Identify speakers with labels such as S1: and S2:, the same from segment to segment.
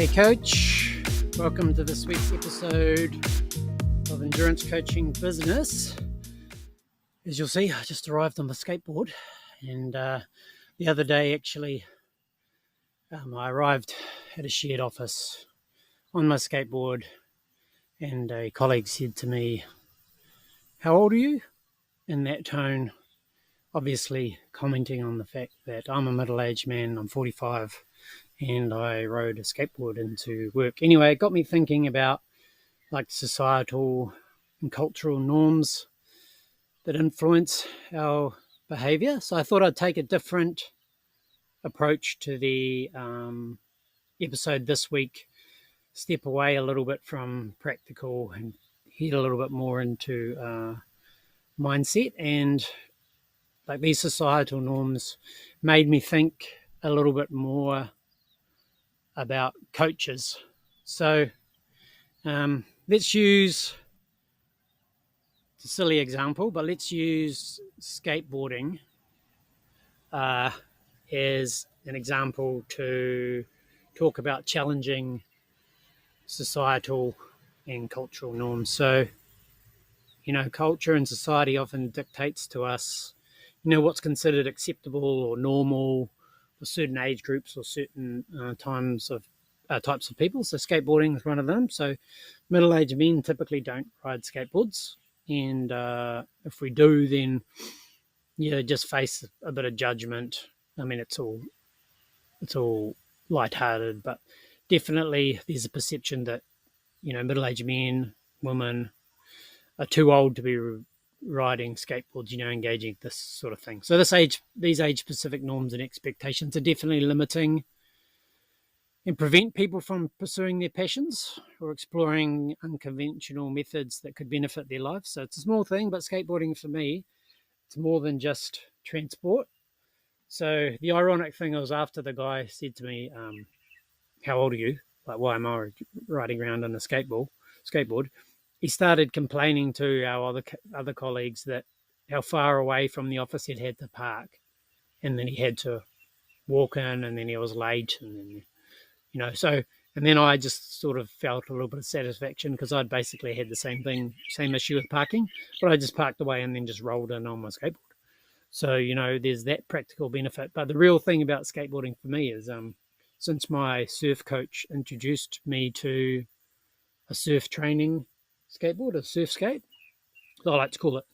S1: Hey Coach, welcome to this week's episode of Endurance Coaching Business. As you'll see, I just arrived on the skateboard, and the other day actually I arrived at a shared office on my skateboard, and a colleague said to me, "How old are you?" In that tone, obviously commenting on the fact that I'm a middle-aged man, I'm 45, and I rode a skateboard into work. Anyway, it got me thinking about like societal and cultural norms that influence our behavior. So I thought I'd take a different approach to the episode this week, step away a little bit from practical and head a little bit more into mindset. And like these societal norms made me think a little bit more about coaches. So let's use, it's a silly example, but let's use skateboarding as an example to talk about challenging societal and cultural norms. So, culture and society often dictates to us, what's considered acceptable or normal for certain age groups or certain types of people. So skateboarding is one of them. So middle-aged men typically don't ride skateboards. And if we do, then just face a bit of judgment. I mean, it's all lighthearted, but definitely there's a perception that middle-aged men, women are too old to be riding skateboards. Engaging this sort of thing. So these age-specific norms and expectations are definitely limiting and prevent people from pursuing their passions or exploring unconventional methods that could benefit their lives. So it's a small thing, but skateboarding for me, it's more than just transport. So the ironic thing was, after the guy said to me, "How old are you? Like, why am I riding around on a skateboard?" He started complaining to our other colleagues that how far away from the office he'd had to park, and then he had to walk in, and then he was late, and then and then I just sort of felt a little bit of satisfaction because I'd basically had the same issue with parking, but I just parked away and then just rolled in on my skateboard. So, there's that practical benefit. But the real thing about skateboarding for me is since my surf coach introduced me to a surf training skateboard, a surf skate, I like to call it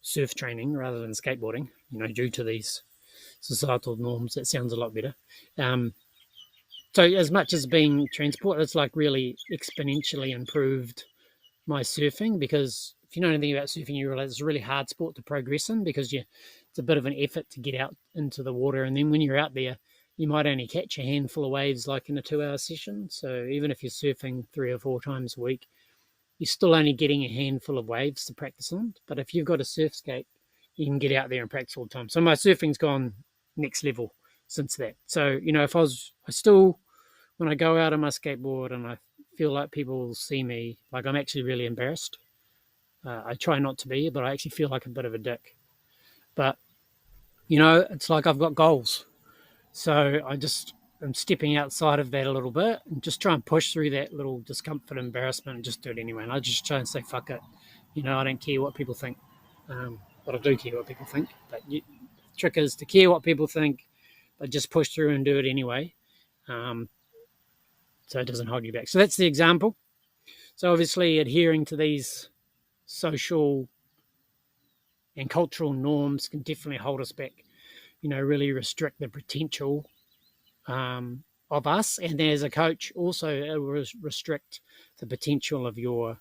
S1: surf training rather than skateboarding, due to these societal norms. That sounds a lot better. So as much as being transport, it's like really exponentially improved my surfing, because if you know anything about surfing, you realize it's a really hard sport to progress in because it's a bit of an effort to get out into the water. And then when you're out there, you might only catch a handful of waves like in a 2-hour session. So even if you're surfing 3 or 4 times a week, you're still only getting a handful of waves to practice on. But if you've got a surf skate, you can get out there and practice all the time. So my surfing's gone next level since that. So, when I go out on my skateboard and I feel like people will see me, like I'm actually really embarrassed. I try not to be, but I actually feel like a bit of a dick. But, it's like I've got goals. So I'm stepping outside of that a little bit and just try and push through that little discomfort, embarrassment, and just do it anyway. And I just try and say, fuck it. I don't care what people think. But I do care what people think. But the trick is to care what people think, but just push through and do it anyway. So it doesn't hold you back. So that's the example. So obviously adhering to these social and cultural norms can definitely hold us back, really restrict the potential of us. And as a coach, also it will restrict the potential of your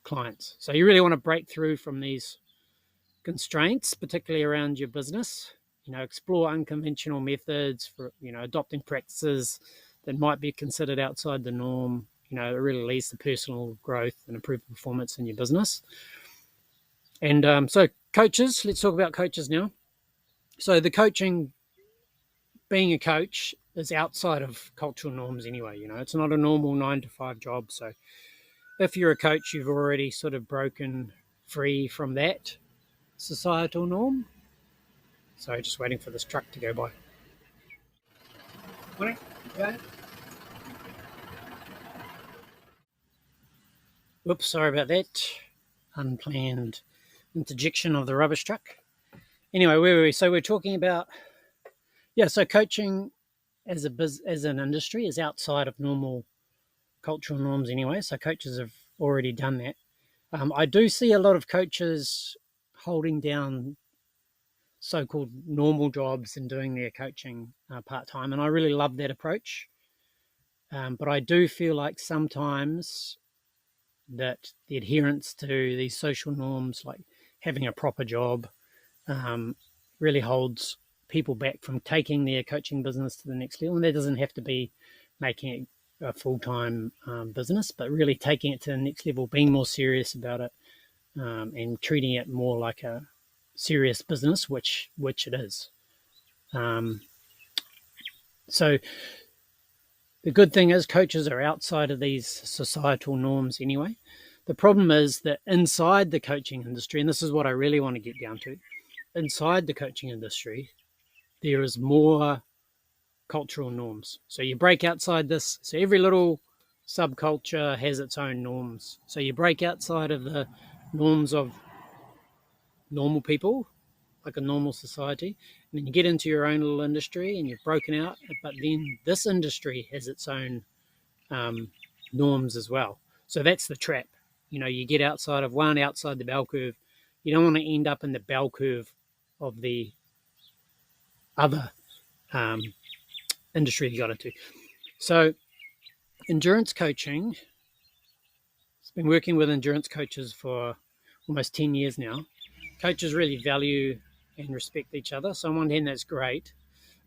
S1: clients. So you really want to break through from these constraints, particularly around your business. Explore unconventional methods for, adopting practices that might be considered outside the norm. It really leads to personal growth and improved performance in your business. And so coaches, let's talk about coaches now. So the coaching, being a coach, is outside of cultural norms anyway. It's not a normal 9-to-5 job. So if you're a coach, you've already sort of broken free from that societal norm. So just waiting for this truck to go by. Morning. Go ahead. Whoops, sorry about that. Unplanned interjection of the rubbish truck. Anyway, where were we? So we're talking about, so coaching as an industry is outside of normal cultural norms anyway. So coaches have already done that. I do see a lot of coaches holding down so-called normal jobs and doing their coaching part-time, and I really love that approach. But I do feel like sometimes that the adherence to these social norms, like having a proper job, really holds people back from taking their coaching business to the next level. And that doesn't have to be making it a full-time business, but really taking it to the next level, being more serious about it, and treating it more like a serious business, which it is. So the good thing is coaches are outside of these societal norms anyway. The problem is that inside the coaching industry, and this is what I really want to get down to, inside the coaching industry, there is more cultural norms. So you break outside this. So every little subculture has its own norms. So you break outside of the norms of normal people, like a normal society, and then you get into your own little industry and you've broken out. But then this industry has its own norms as well. So that's the trap. You get outside the bell curve. You don't want to end up in the bell curve of the other industry you got into. So endurance coaching, I've been working with endurance coaches for almost 10 years now. Coaches really value and respect each other. So on one hand, that's great.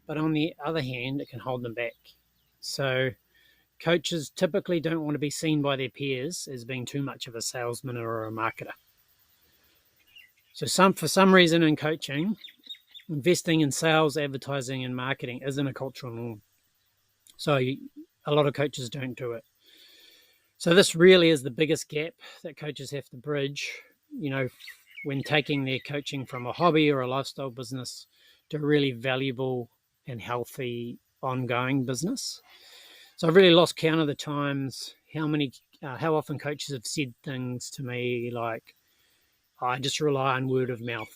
S1: But on the other hand, it can hold them back. So coaches typically don't want to be seen by their peers as being too much of a salesman or a marketer. So for some reason in coaching, investing in sales, advertising, and marketing isn't a cultural norm. So a lot of coaches don't do it. So this really is the biggest gap that coaches have to bridge, when taking their coaching from a hobby or a lifestyle business to a really valuable and healthy ongoing business. So I've really lost count of the times how often coaches have said things to me like, I just rely on word of mouth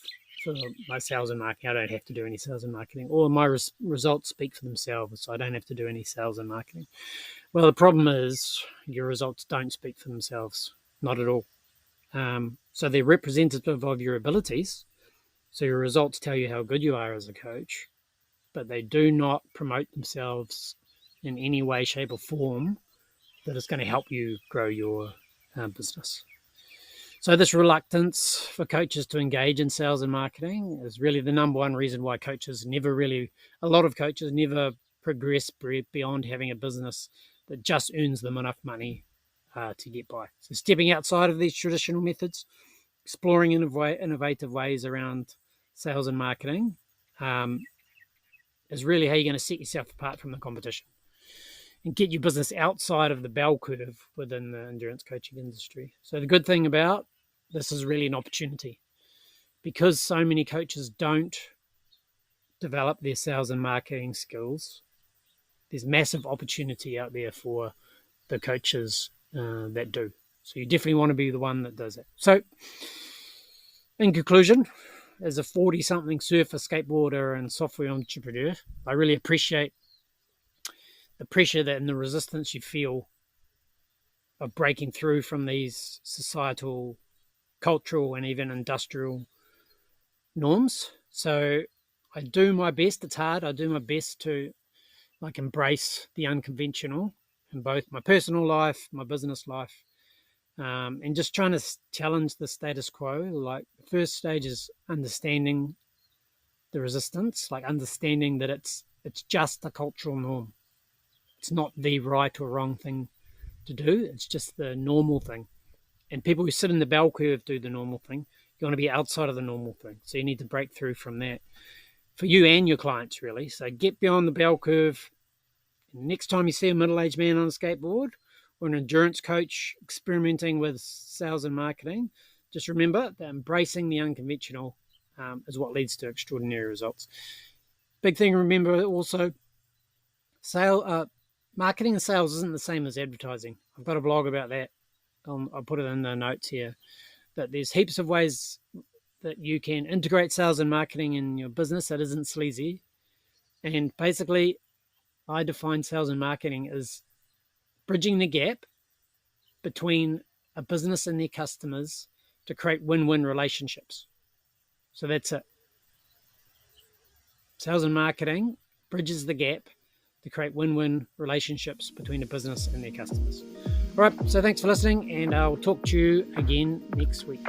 S1: for my sales and marketing. I don't have to do any sales and marketing, or my results speak for themselves, so I don't have to do any sales and marketing. Well, the problem is your results don't speak for themselves, not at all. So they're representative of your abilities. So your results tell you how good you are as a coach, but they do not promote themselves in any way, shape, or form that is going to help you grow your business. So this reluctance for coaches to engage in sales and marketing is really the number one reason why a lot of coaches never progress beyond having a business that just earns them enough money to get by. So stepping outside of these traditional methods, exploring innovative ways around sales and marketing is really how you're going to set yourself apart from the competition and get your business outside of the bell curve within the endurance coaching industry. So the good thing about this is really an opportunity, because so many coaches don't develop their sales and marketing skills. There's massive opportunity out there for the coaches that do. So you definitely want to be the one that does it. So in conclusion, as a 40-something surfer, skateboarder, and software entrepreneur, I really appreciate the pressure and the resistance you feel of breaking through from these societal, cultural, and even industrial norms. So I do my best. It's hard. I do my best to embrace the unconventional in both my personal life, my business life, and just trying to challenge the status quo. Like the first stage is understanding the resistance, like understanding that it's just a cultural norm. It's not the right or wrong thing to do. It's just the normal thing. And people who sit in the bell curve do the normal thing. You want to be outside of the normal thing. So you need to break through from that for you and your clients, really. So get beyond the bell curve. And next time you see a middle-aged man on a skateboard or an endurance coach experimenting with sales and marketing, just remember that embracing the unconventional is what leads to extraordinary results. Big thing to remember also, marketing and sales isn't the same as advertising. I've got a blog about that I'll put it in the notes here, that there's heaps of ways that you can integrate sales and marketing in your business that isn't sleazy. And basically, I define sales and marketing as bridging the gap between a business and their customers to create win-win relationships. So that's it. Sales and marketing bridges the gap to create win-win relationships between a business and their customers. All right, so thanks for listening, and I'll talk to you again next week.